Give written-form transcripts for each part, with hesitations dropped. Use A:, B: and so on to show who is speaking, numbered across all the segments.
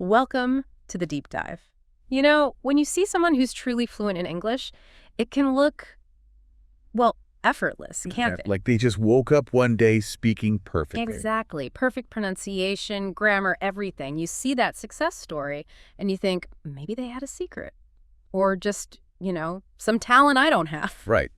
A: Welcome to the deep dive. You know, when you see someone who's truly fluent in English, it can look, well, effortless, can't it?
B: Like they just woke up one day speaking perfectly.
A: Exactly. Perfect pronunciation, grammar, everything. You see that success story and you think, maybe they had a secret. Or just, some talent I don't have.
B: Right.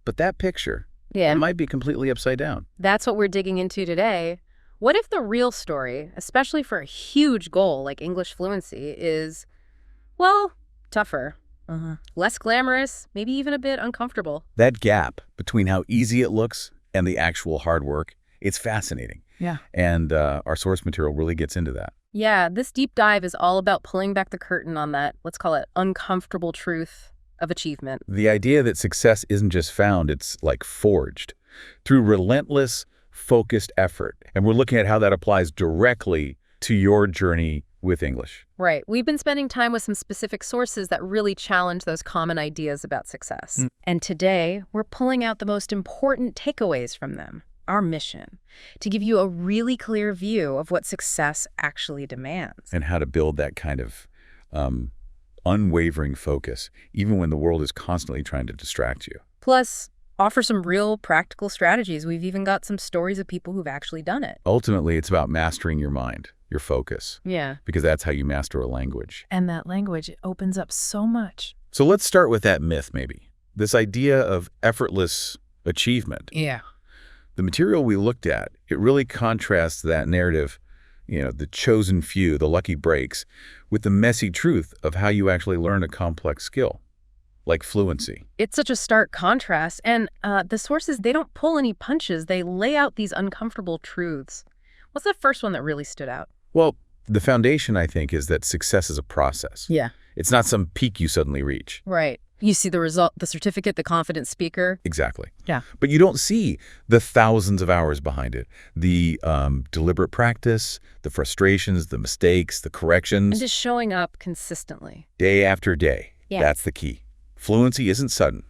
B: But that picture,
A: Yeah.
B: it might be completely upside down.
A: That's what we're digging into today. What if the real story, especially for a huge goal like English fluency, is, well, tougher, less glamorous, maybe even a bit uncomfortable?
B: That gap between how easy it looks and the actual hard work, it's fascinating.
A: Yeah.
B: And our source material really gets into that.
A: Yeah, this deep dive is all about pulling back the curtain on that, let's call it uncomfortable truth of achievement.
B: The idea that success isn't just found, it's like forged through relentless, focused effort. And we're looking at how that applies directly to your journey with English.
A: Right. We've been spending time with some specific sources that really challenge those common ideas about success. And today, we're pulling out the most important takeaways from them. Our mission, to give you a really clear view of what success actually demands.
B: And how to build that kind of unwavering focus, even when the world is constantly trying to distract you.
A: Plus, offer some real practical strategies. We've even got some stories of people who've actually done it.
B: Ultimately, it's about mastering your mind, your focus.
A: Yeah.
B: Because that's how you master a language.
A: And that language, it opens up so much.
B: So let's start with that myth, maybe. This idea of effortless achievement.
A: Yeah.
B: The material we looked at, it really contrasts that narrative, the chosen few, the lucky breaks, with the messy truth of how you actually learn a complex skill, like fluency.
A: It's such a stark contrast. And the sources, they don't pull any punches. They lay out these uncomfortable truths. What's the first one that really stood out?
B: Well, the foundation, I think, is that success is a process.
A: Yeah.
B: It's not some peak you suddenly reach.
A: Right. You see the result, the certificate, the confident speaker.
B: Exactly.
A: Yeah.
B: But you don't see the thousands of hours behind it, the deliberate practice, the frustrations, the mistakes, the corrections.
A: And just showing up consistently.
B: Day after day.
A: Yeah.
B: That's the key. Fluency isn't sudden.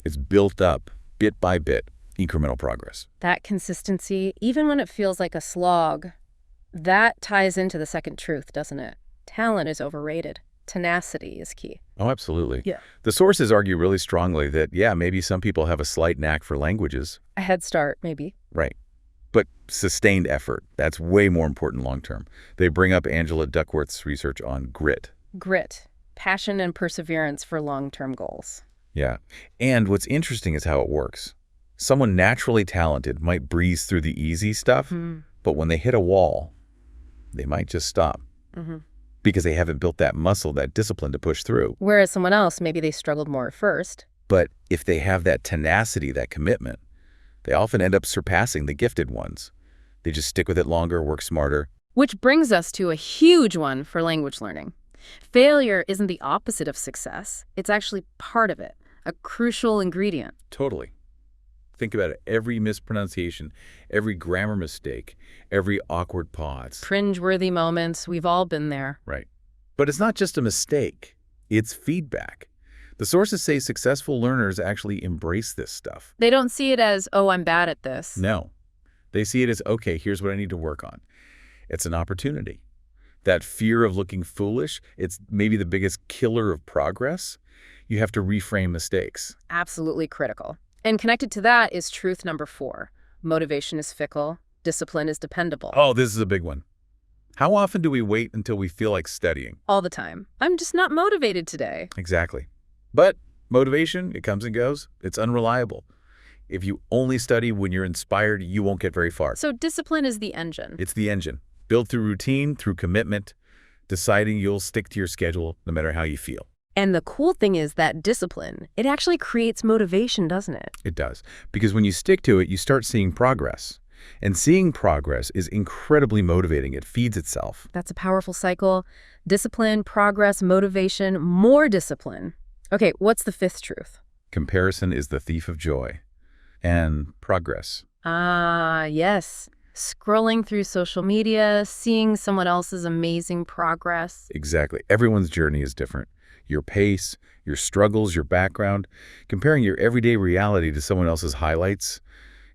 B: It's built up, bit by bit, incremental progress.
A: That consistency, even when it feels like a slog, that ties into the second truth, doesn't it? Talent is overrated. Tenacity is key.
B: Oh, absolutely.
A: Yeah.
B: The sources argue really strongly that, maybe some people have a slight knack for languages.
A: A head start, maybe.
B: Right. But sustained effort, that's way more important long term. They bring up Angela Duckworth's research on grit.
A: Grit. Passion and perseverance for long-term goals.
B: Yeah. And what's interesting is how it works. Someone naturally talented might breeze through the easy stuff, but when they hit a wall, they might just stop. Because they haven't built that muscle, that discipline to push through.
A: Whereas someone else, maybe they struggled more at first.
B: But if they have that tenacity, that commitment, they often end up surpassing the gifted ones. They just stick with it longer, work smarter.
A: Which brings us to a huge one for language learning. Failure isn't the opposite of success. It's actually part of it, a crucial ingredient.
B: Totally. Think about it. Every mispronunciation, every grammar mistake, every awkward pause.
A: Cringeworthy moments, we've all been there.
B: Right. But it's not just a mistake. It's feedback. The sources say successful learners actually embrace this stuff.
A: They don't see it as, oh, I'm bad at this.
B: No. They see it as, okay, here's what I need to work on. It's an opportunity. That fear of looking foolish, it's maybe the biggest killer of progress. You have to reframe mistakes.
A: Absolutely critical. And connected to that is truth number 4. Motivation is fickle. Discipline is dependable.
B: Oh, this is a big one. How often do we wait until we feel like studying?
A: All the time. I'm just not motivated today.
B: Exactly. But motivation, it comes and goes. It's unreliable. If you only study when you're inspired, you won't get very far.
A: So discipline is the engine.
B: It's the engine. Built through routine, through commitment, deciding you'll stick to your schedule no matter how you feel.
A: And the cool thing is that discipline, it actually creates motivation, doesn't it?
B: It does. Because when you stick to it, you start seeing progress. And seeing progress is incredibly motivating. It feeds itself.
A: That's a powerful cycle. Discipline, progress, motivation, more discipline. Okay, what's the 5th truth?
B: Comparison is the thief of joy. And progress.
A: Ah, yes. Scrolling through social media, seeing someone else's amazing progress.
B: Exactly. Everyone's journey is different. Your pace, your struggles, your background, comparing your everyday reality to someone else's highlights,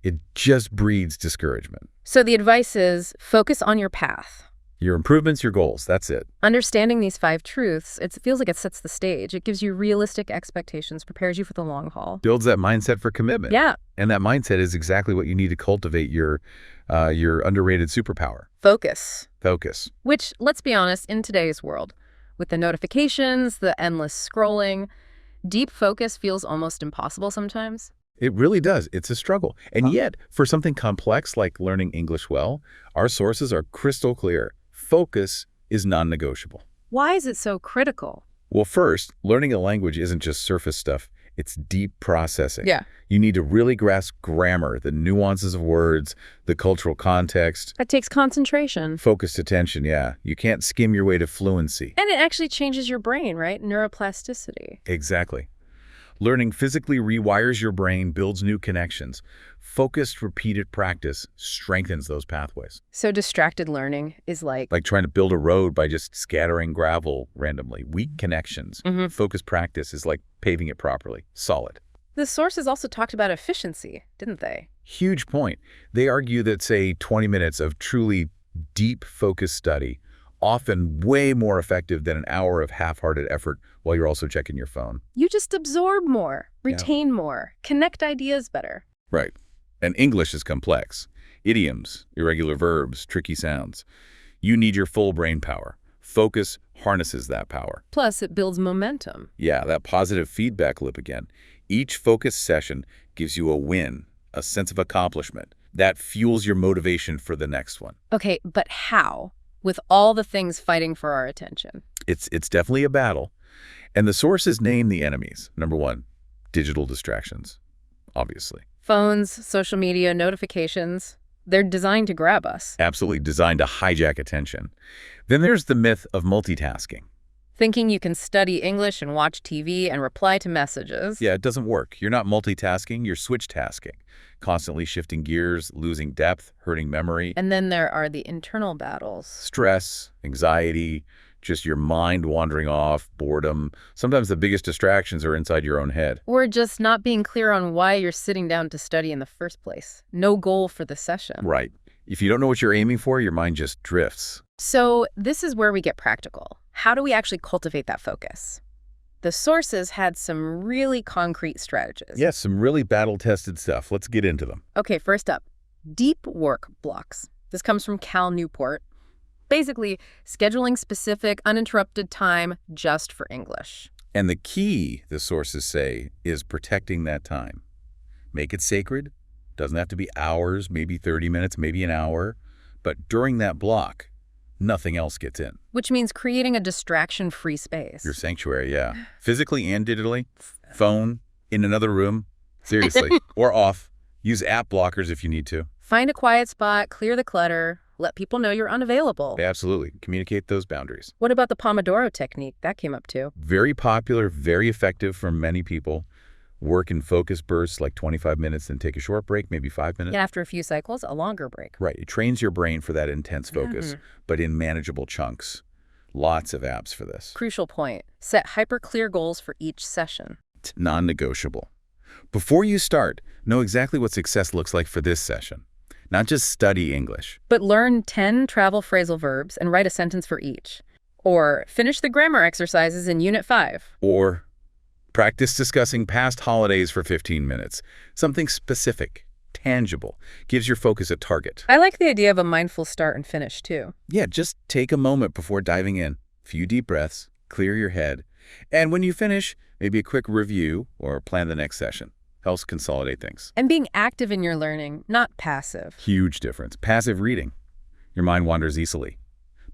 B: it just breeds discouragement.
A: So the advice is focus on your path.
B: Your improvements, your goals, that's it.
A: Understanding these 5 truths, it feels like it sets the stage. It gives you realistic expectations, prepares you for the long haul.
B: Builds that mindset for commitment.
A: Yeah.
B: And that mindset is exactly what you need to cultivate your underrated superpower.
A: Focus.
B: Focus.
A: Which, let's be honest, in today's world, with the notifications, the endless scrolling, deep focus feels almost impossible sometimes.
B: It really does. It's a struggle. And yet, for something complex like learning English well, our sources are crystal clear. Focus is non-negotiable.
A: Why is it so critical?
B: Well, first, learning a language isn't just surface stuff. It's deep processing.
A: Yeah.
B: You need to really grasp grammar, the nuances of words, the cultural context.
A: That takes concentration.
B: Focused attention, yeah. You can't skim your way to fluency.
A: And it actually changes your brain, right? Neuroplasticity.
B: Exactly. Learning physically rewires your brain, builds new connections. Focused, repeated practice strengthens those pathways.
A: So distracted learning is like
B: Trying to build a road by just scattering gravel randomly. Weak connections. Focused practice is like paving it properly. Solid.
A: The sources also talked about efficiency, didn't they?
B: Huge point. They argue that, say, 20 minutes of truly deep focused study often way more effective than an hour of half-hearted effort while you're also checking your phone.
A: You just absorb more, retain more, connect ideas better.
B: Right. And English is complex. Idioms, irregular verbs, tricky sounds. You need your full brain power. Focus harnesses that power.
A: Plus, it builds momentum.
B: Yeah, that positive feedback loop again. Each focus session gives you a win, a sense of accomplishment. That fuels your motivation for the next one.
A: Okay, but how? With all the things fighting for our attention.
B: It's definitely a battle. And the sources name the enemies. Number 1, digital distractions, obviously.
A: Phones, social media, notifications, they're designed to grab us.
B: Absolutely designed to hijack attention. Then there's the myth of multitasking.
A: Thinking you can study English and watch TV and reply to messages.
B: Yeah, it doesn't work. You're not multitasking, you're switch tasking. Constantly shifting gears, losing depth, hurting memory.
A: And then there are the internal battles.
B: Stress, anxiety, just your mind wandering off, boredom. Sometimes the biggest distractions are inside your own head.
A: Or just not being clear on why you're sitting down to study in the first place. No goal for the session.
B: Right. If you don't know what you're aiming for, your mind just drifts.
A: So this is where we get practical. How do we actually cultivate that focus? The sources had some really concrete strategies.
B: Yes, some really battle-tested stuff. Let's get into them.
A: Okay, first up, deep work blocks. This comes from Cal Newport. Basically, scheduling specific, uninterrupted time just for English.
B: And the key, the sources say, is protecting that time. Make it sacred. Doesn't have to be hours, maybe 30 minutes, maybe an hour. But during that block, nothing else gets in.
A: Which means creating a distraction-free space.
B: Your sanctuary, yeah. Physically and digitally. Phone, in another room, seriously. Or off. Use app blockers if you need to.
A: Find a quiet spot, clear the clutter, let people know you're unavailable.
B: Absolutely. Communicate those boundaries.
A: What about the Pomodoro technique? That came up too.
B: Very popular, very effective for many people. Work in focus bursts like 25 minutes, then take a short break, maybe 5 minutes.
A: And after a few cycles, a longer break.
B: Right. It trains your brain for that intense focus, but in manageable chunks. Lots of apps for this.
A: Crucial point. Set hyper-clear goals for each session.
B: It's non-negotiable. Before you start, know exactly what success looks like for this session. Not just study English.
A: But learn 10 travel phrasal verbs and write a sentence for each. Or finish the grammar exercises in Unit 5.
B: Or practice discussing past holidays for 15 minutes. Something specific, tangible, gives your focus a target.
A: I like the idea of a mindful start and finish, too.
B: Yeah, just take a moment before diving in. Few deep breaths, clear your head. And when you finish, maybe a quick review or plan the next session. Helps consolidate things.
A: And being active in your learning, not passive.
B: Huge difference. Passive reading. Your mind wanders easily.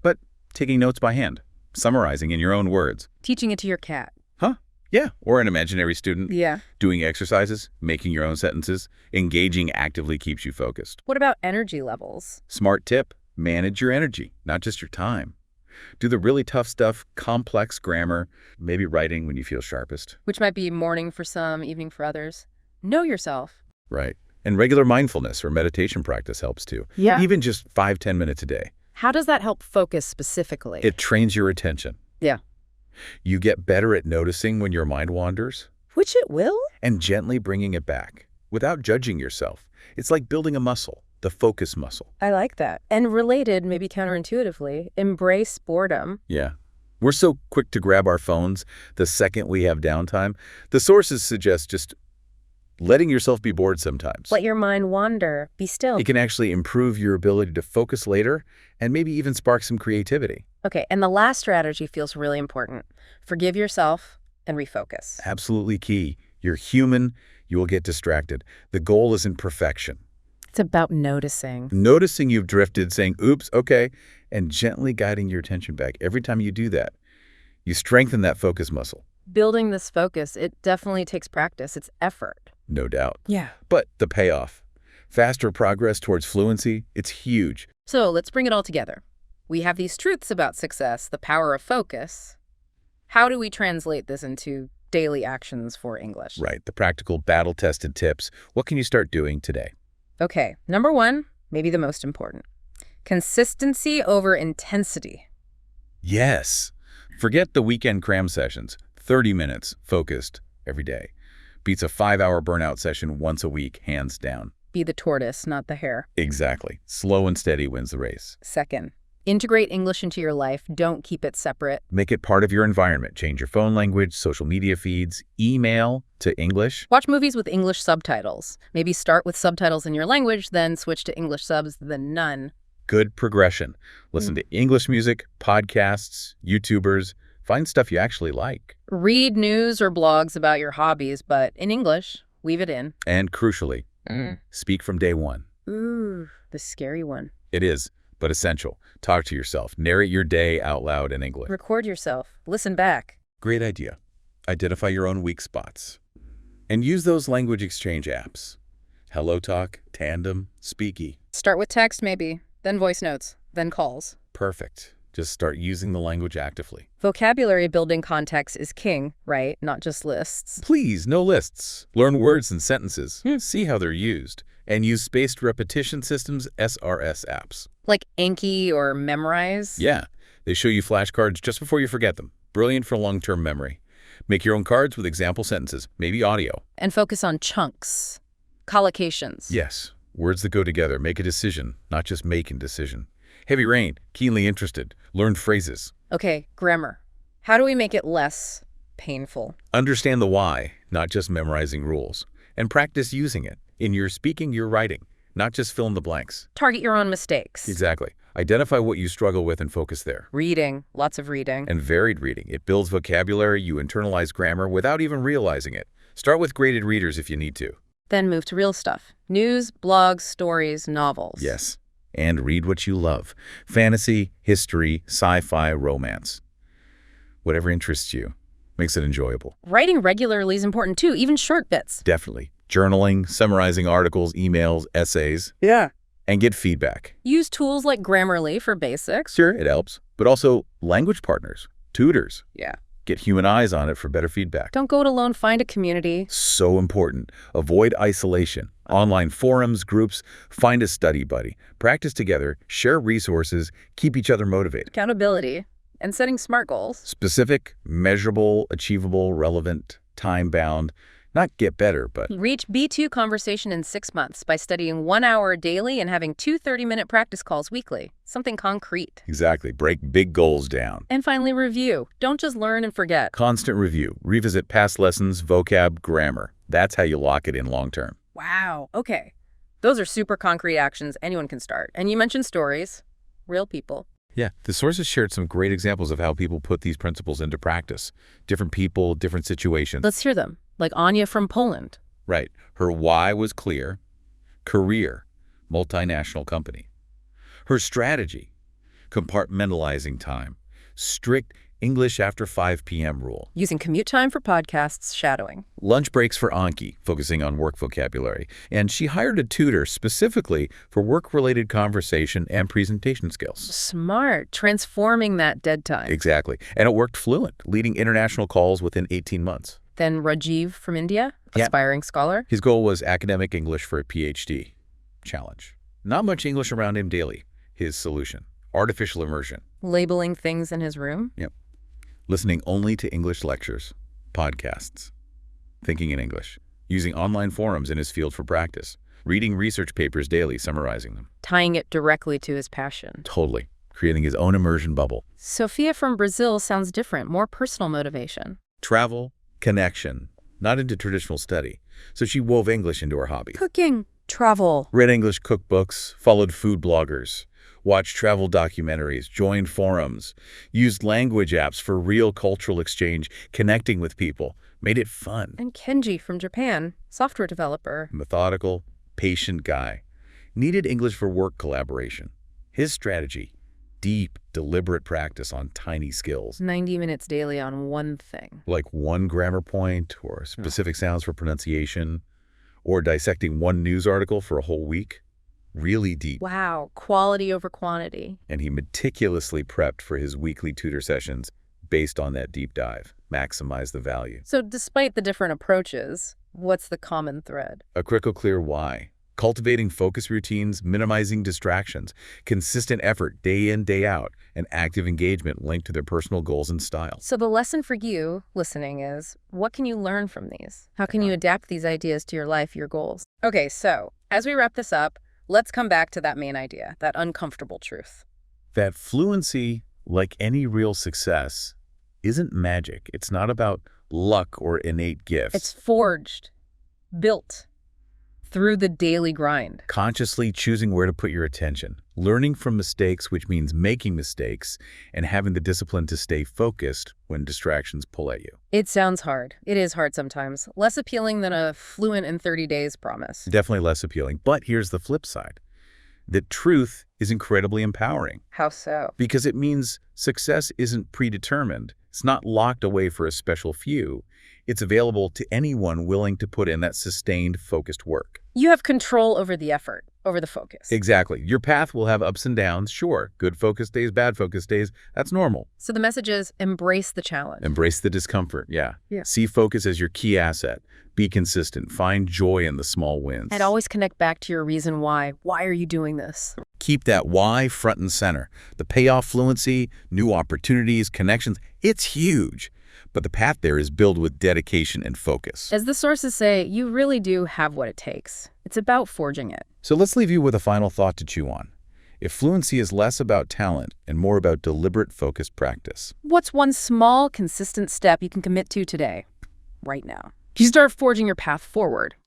B: But taking notes by hand, summarizing in your own words.
A: Teaching it to your cat.
B: Huh? Yeah. Or an imaginary student.
A: Yeah.
B: Doing exercises, making your own sentences. Engaging actively keeps you focused.
A: What about energy levels?
B: Smart tip. Manage your energy, not just your time. Do the really tough stuff, complex grammar, maybe writing when you feel sharpest.
A: Which might be morning for some, evening for others. Know yourself.
B: Right. And regular mindfulness or meditation practice helps too.
A: Yeah.
B: Even just 5-10 minutes a day.
A: How does that help focus specifically?
B: It trains your attention.
A: Yeah.
B: You get better at noticing when your mind wanders.
A: Which it will?
B: And gently bringing it back without judging yourself. It's like building a muscle. the focus muscle.
A: I like that. And related, maybe counterintuitively, embrace boredom.
B: Yeah. We're so quick to grab our phones the second we have downtime. The sources suggest just letting yourself be bored sometimes.
A: Let your mind wander. Be still.
B: It can actually improve your ability to focus later and maybe even spark some creativity.
A: Okay, and the last strategy feels really important. Forgive yourself and refocus.
B: Absolutely key. You're human. You will get distracted. The goal isn't perfection.
A: It's about noticing.
B: Noticing you've drifted, saying, oops, okay, and gently guiding your attention back. Every time you do that, you strengthen that focus muscle.
A: Building this focus, it definitely takes practice. It's effort.
B: No doubt.
A: Yeah.
B: But the payoff, faster progress towards fluency, it's huge.
A: So let's bring it all together. We have these truths about success, the power of focus. How do we translate this into daily actions for English?
B: Right, the practical battle-tested tips. What can you start doing today?
A: Okay, number one, maybe the most important. Consistency over intensity.
B: Yes. Forget the weekend cram sessions. 30 minutes, focused, every day. Beats a 5-hour burnout session once a week, hands down.
A: Be the tortoise, not the hare.
B: Exactly. Slow and steady wins the race.
A: Second, integrate English into your life. Don't keep it separate.
B: Make it part of your environment. Change your phone language, social media feeds, email to English.
A: Watch movies with English subtitles. Maybe start with subtitles in your language, then switch to English subs, then none.
B: Good progression. Listen to English music, podcasts, YouTubers. Find stuff you actually like.
A: Read news or blogs about your hobbies, but in English. Weave it in.
B: And crucially, speak from day one.
A: Ooh, the scary one.
B: It is, but essential. Talk to yourself. Narrate your day out loud in English.
A: Record yourself. Listen back.
B: Great idea. Identify your own weak spots. And use those language exchange apps. HelloTalk, Tandem, Speaky.
A: Start with text, maybe, then voice notes, then calls.
B: Perfect. Just start using the language actively.
A: Vocabulary building context is king, right? Not just lists.
B: Please, no lists. Learn words and sentences. See how they're used. And use spaced repetition systems, SRS apps.
A: Like Anki or Memrise?
B: Yeah. They show you flashcards just before you forget them. Brilliant for long-term memory. Make your own cards with example sentences, maybe audio.
A: And focus on chunks. Collocations.
B: Yes. Words that go together. Make a decision, not just make a decision. Heavy rain, keenly interested, learn phrases.
A: Okay, grammar. How do we make it less painful?
B: Understand the why, not just memorizing rules. And practice using it. In your speaking, your writing, not just fill in the blanks.
A: Target your own mistakes.
B: Exactly. Identify what you struggle with and focus there.
A: Reading, lots of reading.
B: And varied reading. It builds vocabulary, you internalize grammar without even realizing it. Start with graded readers if you need to.
A: Then move to real stuff. News, blogs, stories, novels.
B: Yes. And read what you love. Fantasy, history, sci-fi, romance. Whatever interests you makes it enjoyable.
A: Writing regularly is important too, even short bits.
B: Definitely. Journaling, summarizing articles, emails, essays.
A: Yeah.
B: And get feedback.
A: Use tools like Grammarly for basics.
B: Sure, it helps. But also language partners, tutors.
A: Yeah.
B: Get human eyes on it for better feedback.
A: Don't go it alone. Find a community.
B: So important. Avoid isolation. Online forums, groups, find a study buddy. Practice together, share resources, keep each other motivated.
A: Accountability and setting SMART goals.
B: Specific, measurable, achievable, relevant, time-bound. Not get better, but...
A: Reach B2 conversation in 6 months by studying 1 hour daily and having 2 30-minute practice calls weekly. Something concrete.
B: Exactly. Break big goals down.
A: And finally, review. Don't just learn and forget.
B: Constant review. Revisit past lessons, vocab, grammar. That's how you lock it in long term.
A: Wow. Okay. Those are super concrete actions anyone can start. And you mentioned stories. Real people.
B: Yeah, the sources shared some great examples of how people put these principles into practice. Different people, different situations.
A: Let's hear them. Like Anya from Poland.
B: Right. Her why was clear. Career, multinational company. Her strategy, compartmentalizing time. Strict English after 5 p.m. rule.
A: Using commute time for podcasts, shadowing.
B: Lunch breaks for Anki, focusing on work vocabulary. And she hired a tutor specifically for work-related conversation and presentation skills.
A: Smart. Transforming that dead time.
B: Exactly. And it worked fluent, leading international calls within 18 months.
A: Then Rajiv from India, aspiring scholar.
B: His goal was academic English for a PhD. Challenge. Not much English around him daily. His solution. Artificial immersion.
A: Labeling things in his room.
B: Yep. Listening only to English lectures, podcasts. Thinking in English. Using online forums in his field for practice. Reading research papers daily, summarizing them.
A: Tying it directly to his passion.
B: Totally. Creating his own immersion bubble.
A: Sophia from Brazil sounds different, more personal motivation.
B: Travel, connection, not into traditional study. So she wove English into her hobby.
A: Cooking, travel.
B: Read English cookbooks, followed food bloggers, watched travel documentaries, joined forums, used language apps for real cultural exchange, connecting with people, made it fun.
A: And Kenji from Japan, software developer.
B: Methodical, patient guy. Needed English for work collaboration. His strategy, deep, deliberate practice on tiny skills.
A: 90 minutes daily on one thing.
B: Like one grammar point, or specific sounds for pronunciation, or dissecting one news article for a whole week. Really deep.
A: Wow, quality over quantity.
B: And he meticulously prepped for his weekly tutor sessions based on that deep dive. Maximize the value.
A: So despite the different approaches, what's the common thread?
B: A crystal clear why. Cultivating focus routines, minimizing distractions, consistent effort day in, day out, and active engagement linked to their personal goals and style.
A: So the lesson for you listening is, what can you learn from these? How can you adapt these ideas to your life, your goals? Okay, so as we wrap this up, let's come back to that main idea, that uncomfortable truth.
B: That fluency, like any real success, isn't magic. It's not about luck or innate gifts.
A: It's forged, built, through the daily grind.
B: Consciously choosing where to put your attention, learning from mistakes, which means making mistakes, and having the discipline to stay focused when distractions pull at you.
A: It sounds hard. It is hard sometimes. Less appealing than a fluent in 30 days promise.
B: Definitely less appealing. But here's the flip side. The truth is incredibly empowering.
A: How so?
B: Because it means success isn't predetermined. It's not locked away for a special few. It's available to anyone willing to put in that sustained, focused work.
A: You have control over the effort, over the focus.
B: Exactly. Your path will have ups and downs, sure. Good focus days, bad focus days. That's normal.
A: So the message is embrace the challenge.
B: Embrace the discomfort, yeah.
A: Yeah.
B: See focus as your key asset. Be consistent. Find joy in the small wins.
A: And always connect back to your reason why. Why are you doing this?
B: Keep that why front and center. The payoff, fluency, new opportunities, connections, it's huge. But the path there is built with dedication and focus.
A: As the sources say, you really do have what it takes. It's about forging it.
B: So let's leave you with a final thought to chew on. If fluency is less about talent and more about deliberate, focused practice.
A: What's one small, consistent step you can commit to today, right now? You start forging your path forward.